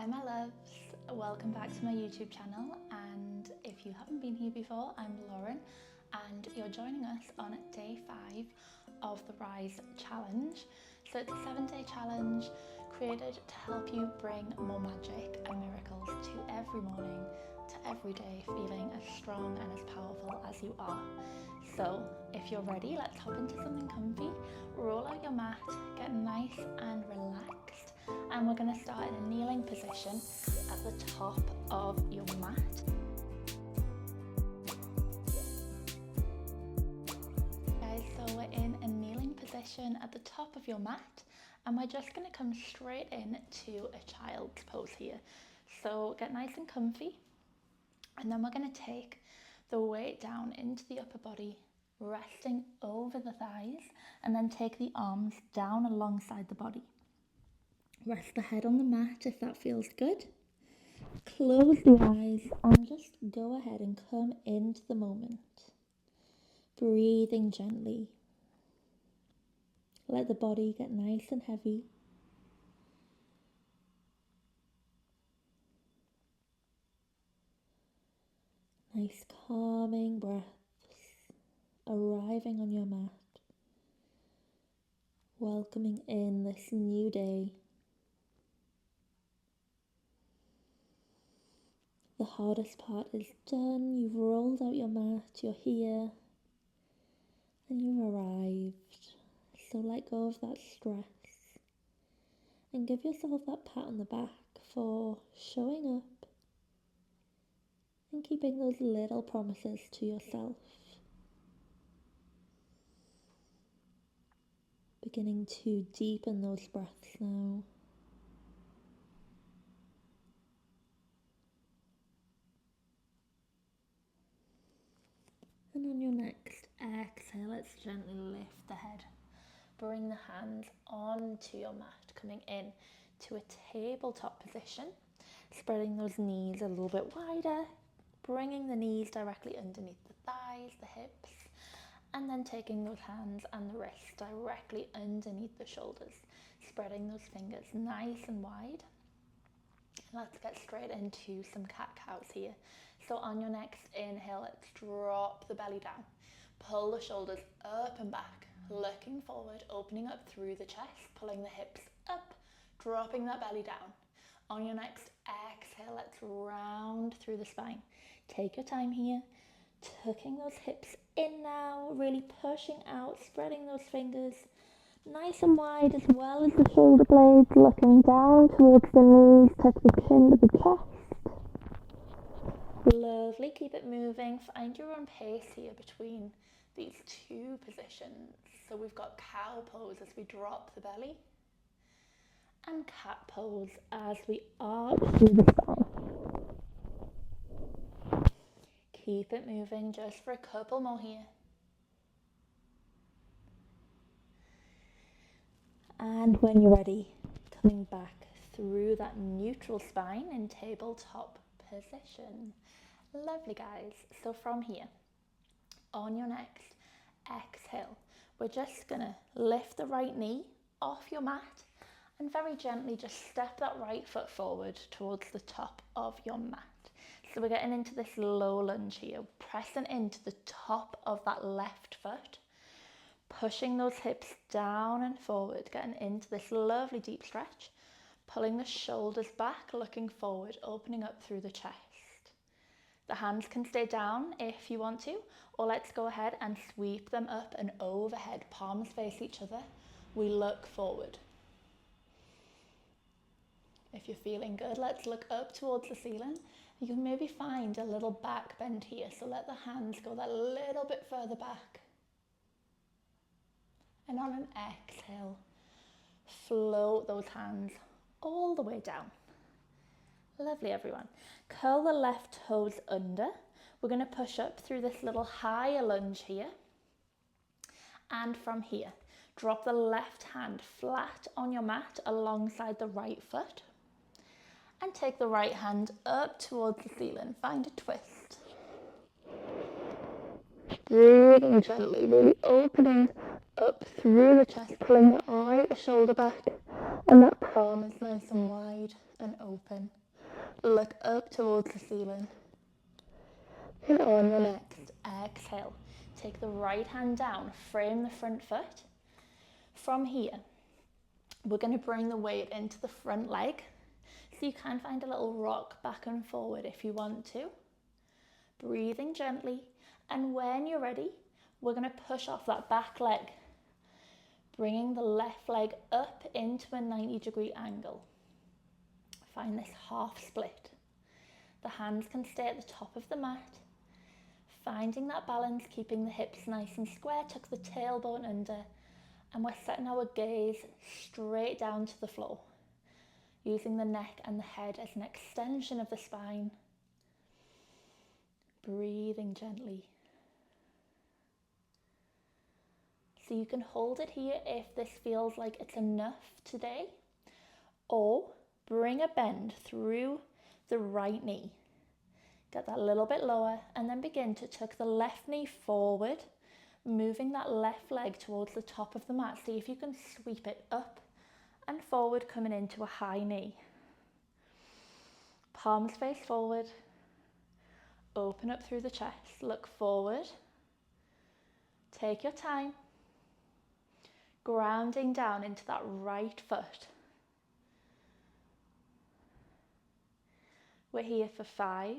Hi my loves, welcome back to my YouTube channel, and if you haven't been here before, I'm Lauren and you're joining us on day 5 of the Rise Challenge. So it's a 7-day challenge created to help you bring more magic and miracles to every morning, to every day, feeling as strong and as powerful as you are. So if you're ready, let's hop into something comfy, roll out your mat, get nice and relaxed, and we're going to start in a kneeling position at the top of your mat. Guys, so we're in a kneeling position at the top of your mat, and we're just going to come straight into a child's pose here. So get nice and comfy, and then we're going to take the weight down into the upper body, resting over the thighs, and then take the arms down alongside the body. Rest the head on the mat if that feels good. Close the eyes and just go ahead and come into the moment. Breathing gently. Let the body get nice and heavy. Nice calming breaths arriving on your mat. Welcoming in this new day. The hardest part is done. You've rolled out your mat, you're here, and you've arrived. So let go of that stress and give yourself that pat on the back for showing up and keeping those little promises to yourself. Beginning to deepen those breaths now. And on your next exhale, let's gently lift the head. Bring the hands onto your mat, coming in to a tabletop position. Spreading those knees a little bit wider, bringing the knees directly underneath the thighs, the hips, and then taking those hands and the wrists directly underneath the shoulders, spreading those fingers nice and wide. Let's get straight into some cat-cows here. So on your next inhale, let's drop the belly down, pull the shoulders up and back, looking forward, opening up through the chest, pulling the hips up, dropping that belly down. On your next exhale, let's round through the spine. Take your time here, tucking those hips in now, really pushing out, spreading those fingers nice and wide, as well as the shoulder blades, looking down towards the knees, touch the chin to the chest. Lovely, keep it moving. Find your own pace here between these two positions. So we've got cow pose as we drop the belly, and cat pose as we arch through the spine. Keep it moving just for a couple more here. And when you're ready, coming back through that neutral spine in tabletop position. Lovely, guys. So from here, on your next exhale, we're just gonna lift the right knee off your mat and very gently just step that right foot forward towards the top of your mat. So we're getting into this low lunge here, pressing into the top of that left foot, pushing those hips down and forward, getting into this lovely deep stretch, pulling the shoulders back, looking forward, opening up through the chest. The hands can stay down if you want to, or let's go ahead and sweep them up and overhead, palms face each other. We look forward. If you're feeling good, let's look up towards the ceiling. You can maybe find a little back bend here, so let the hands go that little bit further back. And on an exhale, float those hands all the way down. Lovely, everyone. Curl the left toes under. We're going to push up through this little higher lunge here. And from here, drop the left hand flat on your mat alongside the right foot. And take the right hand up towards the ceiling. Find a twist. Breathing gently, really opening up through the chest, pulling the right shoulder back, and that palm is nice and wide and open. open. Look up towards the ceiling. And on your next exhale, take the right hand down, frame the front foot. From here, we're going to bring the weight into the front leg. So you can find a little rock back and forward if you want to. Breathing gently. And when you're ready, we're going to push off that back leg, bringing the left leg up into a 90-degree angle. Find this half split. The hands can stay at the top of the mat. Finding that balance, keeping the hips nice and square, tuck the tailbone under, and we're setting our gaze straight down to the floor, using the neck and the head as an extension of the spine. Breathing gently. So you can hold it here if this feels like it's enough today, or bring a bend through the right knee. Get that a little bit lower and then begin to tuck the left knee forward, moving that left leg towards the top of the mat. See if you can sweep it up and forward, coming into a high knee. Palms face forward. Open up through the chest. Look forward. Take your time. Grounding down into that right foot. We're here for 5.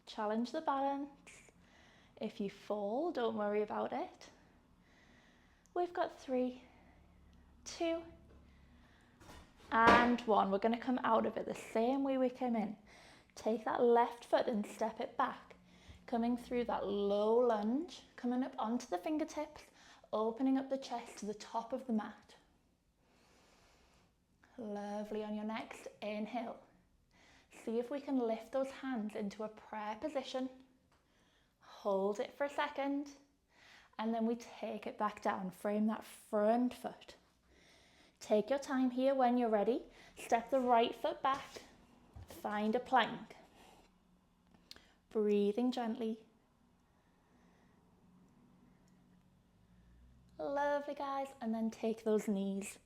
Challenge the balance. If you fall, don't worry about it. We've got 3, 2, and 1. We're going to come out of it the same way we came in. Take that left foot and step it back, coming through that low lunge, coming up onto the fingertips, opening up the chest to the top of the mat. Lovely. On your next inhale, see if we can lift those hands into a prayer position. Hold it for a second, and then we take it back down. Frame that front foot. Take your time here. When you're ready, step the right foot back. Find a plank. Breathing gently. Lovely, guys. And then take those knees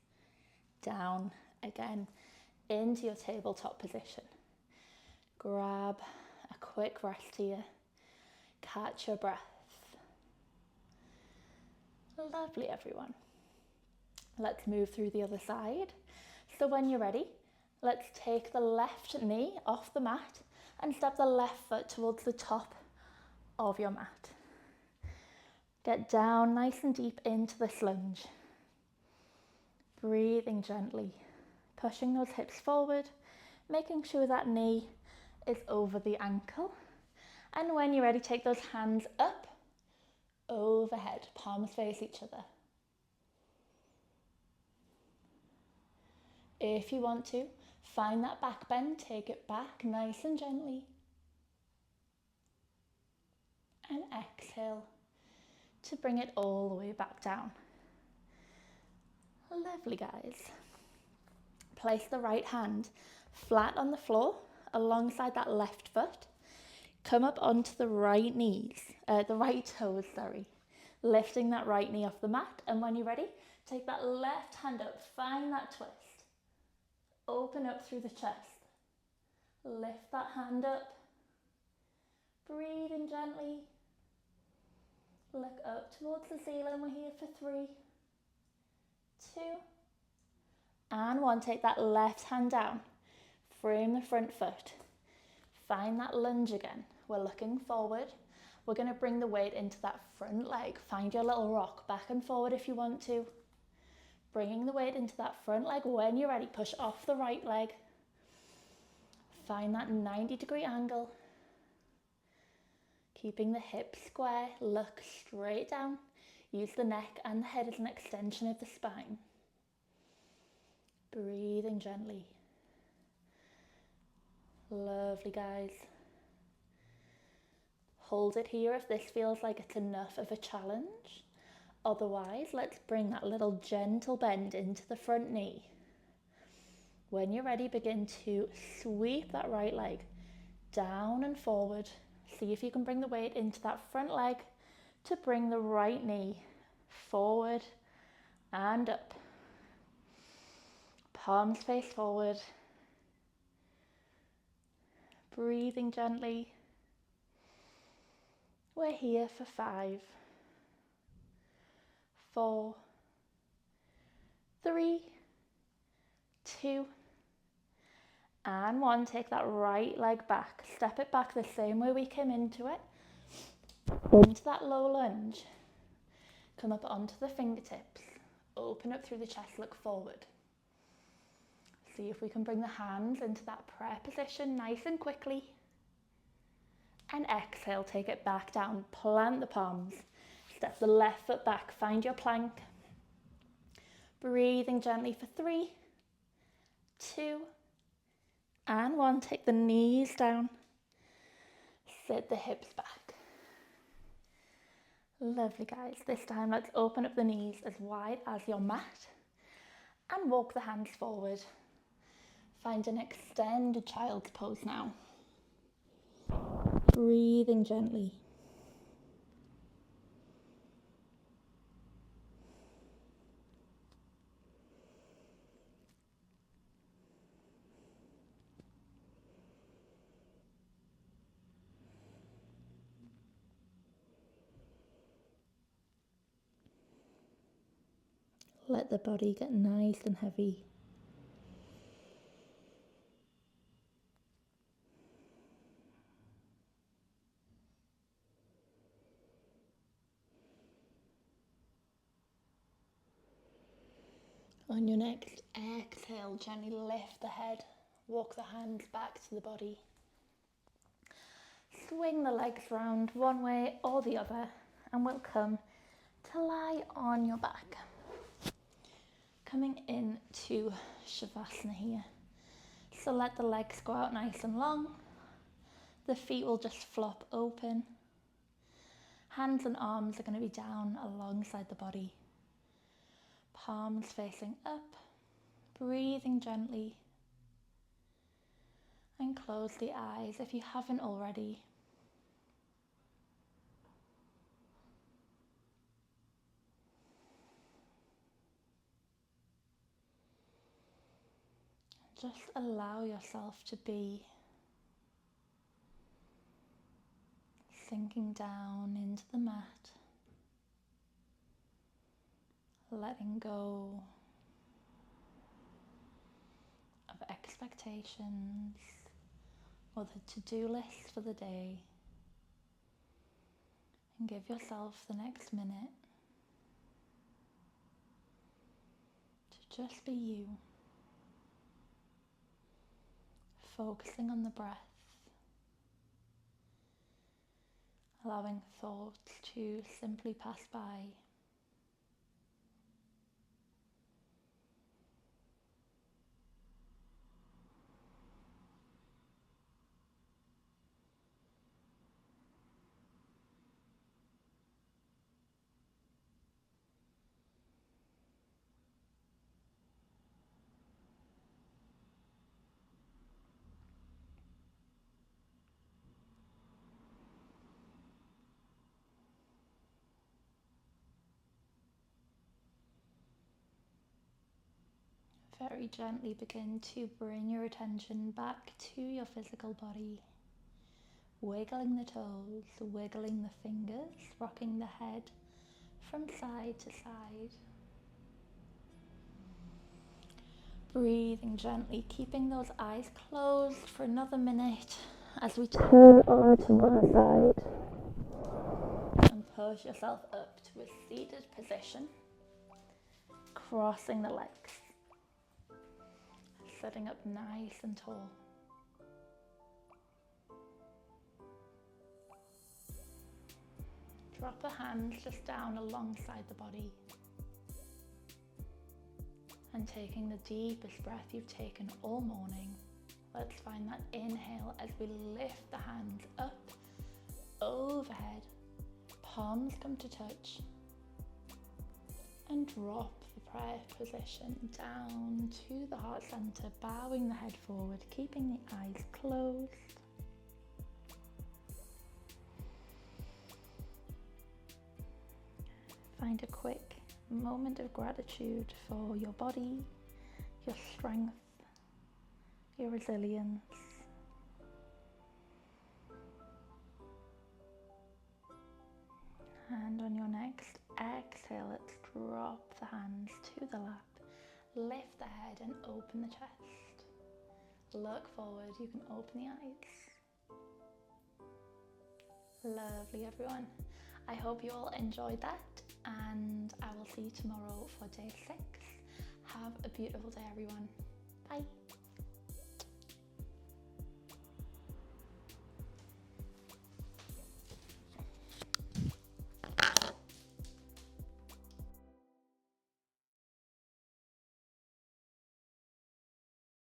down again into your tabletop position. Grab a quick rest here. Catch your breath. Lovely, everyone. Let's move through the other side. So when you're ready, let's take the left knee off the mat and step the left foot towards the top of your mat. Get down nice and deep into this lunge. Breathing gently, pushing those hips forward, making sure that knee is over the ankle. And when you're ready, take those hands up, overhead, palms face each other. If you want to, find that back bend, take it back nice and gently. And exhale to bring it all the way back down. Lovely, guys. Place the right hand flat on the floor alongside that left foot. Come up onto the right toes, lifting that right knee off the mat. And when you're ready, take that left hand up, find that twist. Open up through the chest. Lift that hand up. Breathing gently. Look up towards the ceiling. We're here for 3, 2, and 1. Take that left hand down. Frame the front foot. Find that lunge again. We're looking forward. We're going to bring the weight into that front leg. Find your little rock back and forward if you want to. Bringing the weight into that front leg. When you're ready, push off the right leg. Find that 90-degree angle. Keeping the hips square, look straight down. Use the neck and the head as an extension of the spine. Breathing gently. Lovely, guys. Hold it here if this feels like it's enough of a challenge. Otherwise, let's bring that little gentle bend into the front knee. When you're ready, begin to sweep that right leg down and forward. See if you can bring the weight into that front leg to bring the right knee forward and up. Palms face forward. breathing gently. We're here for 5, 4, 3, 2, and 1. Take that right leg back. Step it back the same way we came into it. Into that low lunge. Come up onto the fingertips. Open up through the chest, look forward. See if we can bring the hands into that prayer position nice and quickly. And exhale, take it back down. Plant the palms. Step the left foot back. Find your plank. Breathing gently for 3, 2, and 1. Take the knees down. Sit the hips back. Lovely, guys. This time, let's open up the knees as wide as your mat and walk the hands forward. Find an extended child's pose now. Breathing gently. Let the body get nice and heavy. On your next exhale, gently lift the head. Walk the hands back to the body. Swing the legs round one way or the other, and we'll come to lie on your back. Coming into Shavasana here. So let the legs go out nice and long. The feet will just flop open. Hands and arms are going to be down alongside the body. Palms facing up. Breathing gently. And close the eyes if you haven't already. Just allow yourself to be sinking down into the mat, letting go of expectations or the to-do list for the day, and give yourself the next minute to just be you. Focusing on the breath, allowing thoughts to simply pass by. Very gently begin to bring your attention back to your physical body. Wiggling the toes, wiggling the fingers, rocking the head from side to side. Breathing gently, keeping those eyes closed for another minute as we turn onto one side. And push yourself up to a seated position, crossing the legs. Sitting up nice and tall. Drop the hands just down alongside the body. And taking the deepest breath you've taken all morning, let's find that inhale as we lift the hands up, overhead. Palms come to touch. And drop prayer position down to the heart center, bowing the head forward, keeping the eyes closed. Find a quick moment of gratitude for your body, your strength, your resilience, And on your next exhale, let's drop the hands to the lap. Lift the head and open the chest. Look forward, you can open the eyes. Lovely, everyone. I hope you all enjoyed that, and I will see you tomorrow for day 6. Have a beautiful day, everyone. Bye.